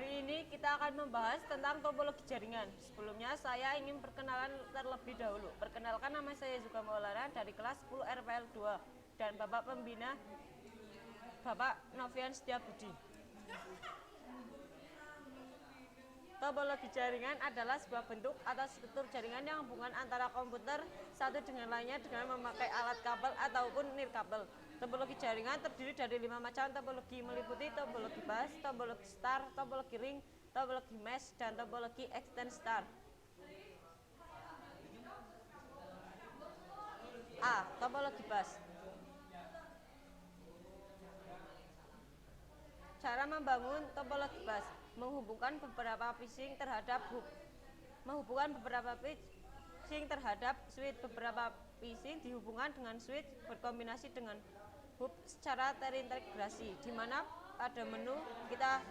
Hari ini kita akan membahas tentang topologi jaringan. Sebelumnya saya ingin perkenalan terlebih dahulu. Perkenalkan, nama saya Zuka Maulana dari kelas 10 RPL 2 dan Bapak Pembina Bapak Novian Setiabudi. Topologi jaringan adalah sebuah bentuk atau struktur jaringan yang hubungan antara komputer satu dengan lainnya dengan memakai alat kabel ataupun nirkabel. Topologi jaringan terdiri dari 5 macam topologi, meliputi topologi bus, topologi star, topologi ring, topologi mesh, dan topologi extend star. A. Topologi bus. Cara membangun topologi bus: menghubungkan beberapa phishing terhadap hub. Menghubungkan beberapa phishing terhadap switch. Beberapa phishing dihubungkan dengan switch berkombinasi dengan hub secara terintegrasi, di mana pada menu kita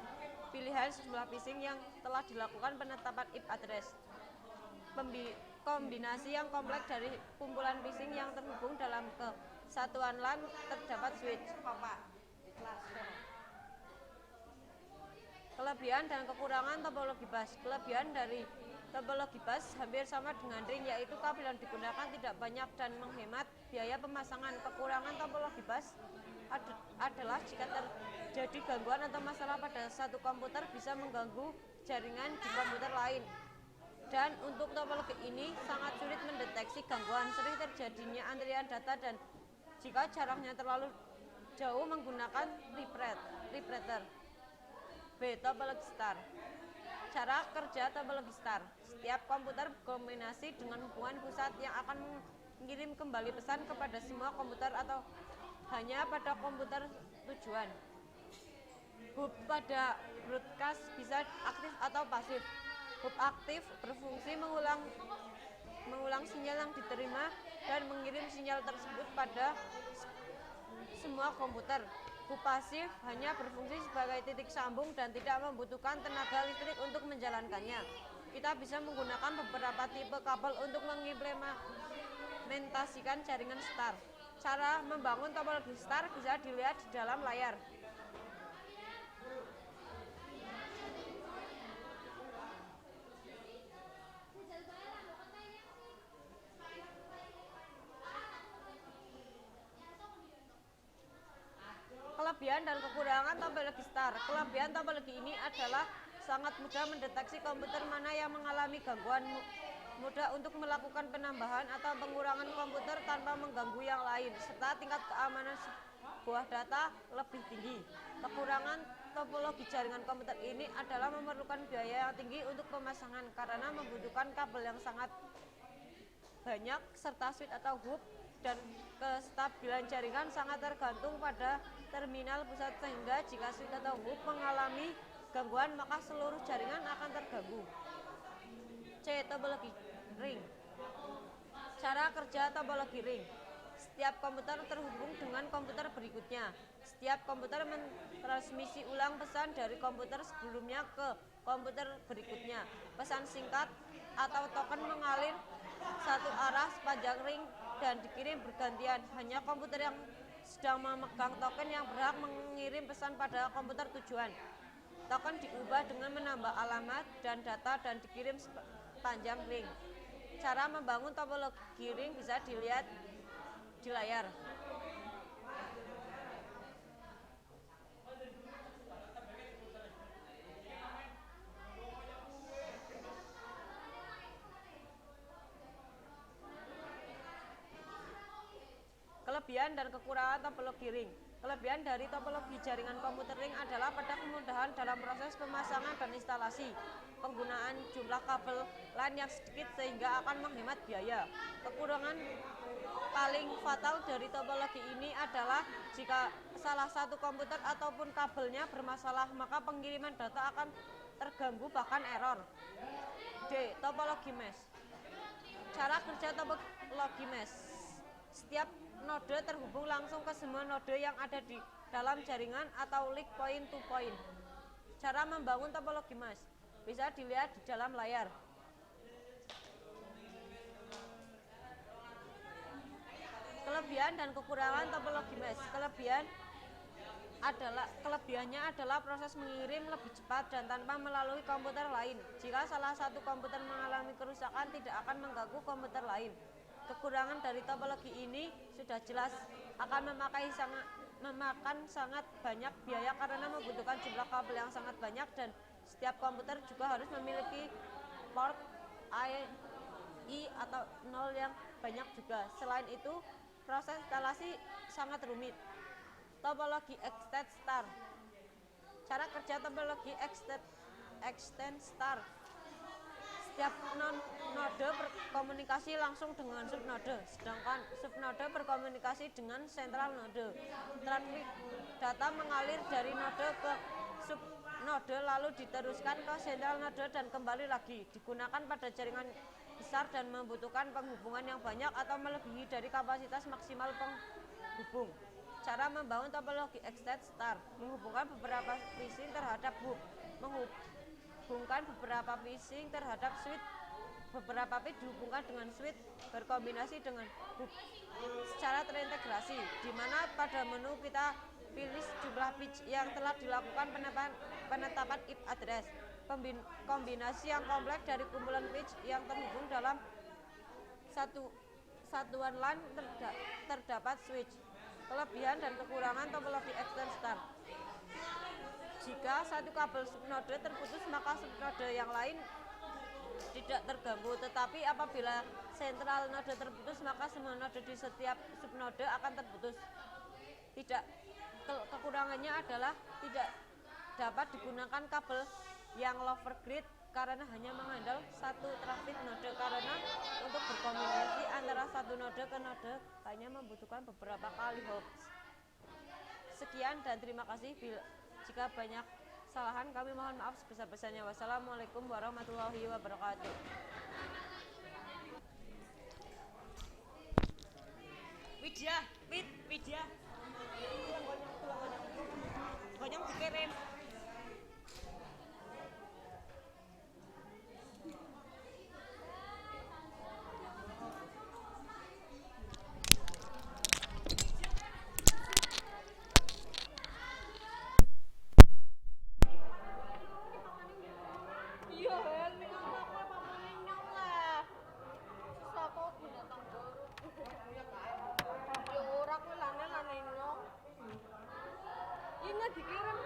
pilihan sejumlah phishing yang telah dilakukan penetapan IP address. Kombinasi yang kompleks dari kumpulan phishing yang terhubung dalam kesatuan LAN terdapat switch. Kelebihan dan kekurangan topologi bus. Kelebihan dari topologi bus hampir sama dengan ring, yaitu kabel yang digunakan tidak banyak dan menghemat biaya pemasangan. Kekurangan topologi bus adalah jika terjadi gangguan atau masalah pada satu komputer bisa mengganggu jaringan di komputer lain. Dan untuk topologi ini sangat sulit mendeteksi gangguan, sering terjadinya antrian data, dan jika jaraknya terlalu jauh menggunakan repeater. B. Topologi star. Cara kerja topologi star: setiap komputer berkombinasi dengan hubungan pusat yang akan mengirim kembali pesan kepada semua komputer atau hanya pada komputer tujuan. Hub pada broadcast bisa aktif atau pasif. Hub aktif berfungsi mengulang sinyal yang diterima dan mengirim sinyal tersebut pada semua komputer. Hub pasif hanya berfungsi sebagai titik sambung dan tidak membutuhkan tenaga listrik untuk menjalankannya. Kita bisa menggunakan beberapa tipe kabel untuk mengimplementasikan jaringan star. Cara membangun topologi star bisa dilihat di dalam layar. Kelebihan dan kekurangan topologi star. Kelebihan topologi ini adalah sangat mudah mendeteksi komputer mana yang mengalami gangguan, mudah untuk melakukan penambahan atau pengurangan komputer tanpa mengganggu yang lain, serta tingkat keamanan sebuah data lebih tinggi. Kekurangan topologi jaringan komputer ini adalah memerlukan biaya yang tinggi untuk pemasangan karena membutuhkan kabel yang sangat banyak serta switch atau hub, dan kestabilan jaringan sangat tergantung pada terminal pusat, sehingga jika switch atau hub mengalami gangguan maka seluruh jaringan akan terganggu. C. Topologi ring. Cara kerja topologi ring: setiap komputer terhubung dengan komputer berikutnya. Setiap komputer mentransmisi ulang pesan dari komputer sebelumnya ke komputer berikutnya. Pesan singkat atau token mengalir satu arah sepanjang ring dan dikirim bergantian. Hanya komputer yang sedang memegang token yang berhak mengirim pesan pada komputer tujuan. Token diubah dengan menambah alamat dan data dan dikirim sepanjang ring. Cara membangun topologi ring bisa dilihat di layar. Kelebihan dan kekurangan topologi ring. Kelebihan dari topologi jaringan komputer ring adalah pada kemudahan dalam proses pemasangan dan instalasi, penggunaan jumlah kabel LAN yang sedikit sehingga akan menghemat biaya. Kekurangan paling fatal dari topologi ini adalah jika salah satu komputer ataupun kabelnya bermasalah, maka pengiriman data akan terganggu bahkan error. D. Topologi mesh. Cara kerja topologi mesh: setiap node terhubung langsung ke semua node yang ada di dalam jaringan atau link point to point. Cara membangun topologi mesh bisa dilihat di dalam layar. Kelebihan dan kekurangan topologi mesh. Kelebihan Kelebihannya adalah proses mengirim lebih cepat dan tanpa melalui komputer lain. Jika salah satu komputer mengalami kerusakan, tidak akan mengganggu komputer lain. Kekurangan dari topologi ini sudah jelas, akan memakan sangat banyak biaya karena membutuhkan jumlah kabel yang sangat banyak dan setiap komputer juga harus memiliki port I atau 0 yang banyak juga. Selain itu, proses instalasi sangat rumit. Topologi extend star. Cara kerja topologi extend star. Setiap node berkomunikasi langsung dengan subnode, sedangkan subnode berkomunikasi dengan sentral node. Trafik data mengalir dari node ke subnode lalu diteruskan ke sentral node dan kembali lagi. Digunakan pada jaringan besar dan membutuhkan penghubungan yang banyak atau melebihi dari kapasitas maksimal penghubung. Cara membangun topologi extend star: menghubungkan beberapa phishing terhadap hub, menghubungkan beberapa phishing terhadap switch, beberapa bit dihubungkan dengan switch berkombinasi dengan hub secara terintegrasi, di mana pada menu kita pilih jumlah bit yang telah dilakukan penetapan IP address. Kombinasi yang kompleks dari kumpulan bit yang terhubung dalam satuan LAN terdapat switch. Kelebihan dan kekurangan topologi extend star. Jika satu kabel subnode terputus, maka subnode yang lain tidak terganggu. Tetapi apabila sentral node terputus, maka semua node di setiap subnode akan terputus. Kekurangannya adalah tidak dapat digunakan kabel yang lower grid karena hanya mengandalkan satu traffic node, karena untuk berkomunikasi antara satu node ke node hanya membutuhkan beberapa kali hops. Sekian dan terima kasih. Jika banyak kesalahan kami mohon maaf sebesar-besarnya. Wassalamualaikum warahmatullahi wabarakatuh. Widya gonyong dikirim. Dikirim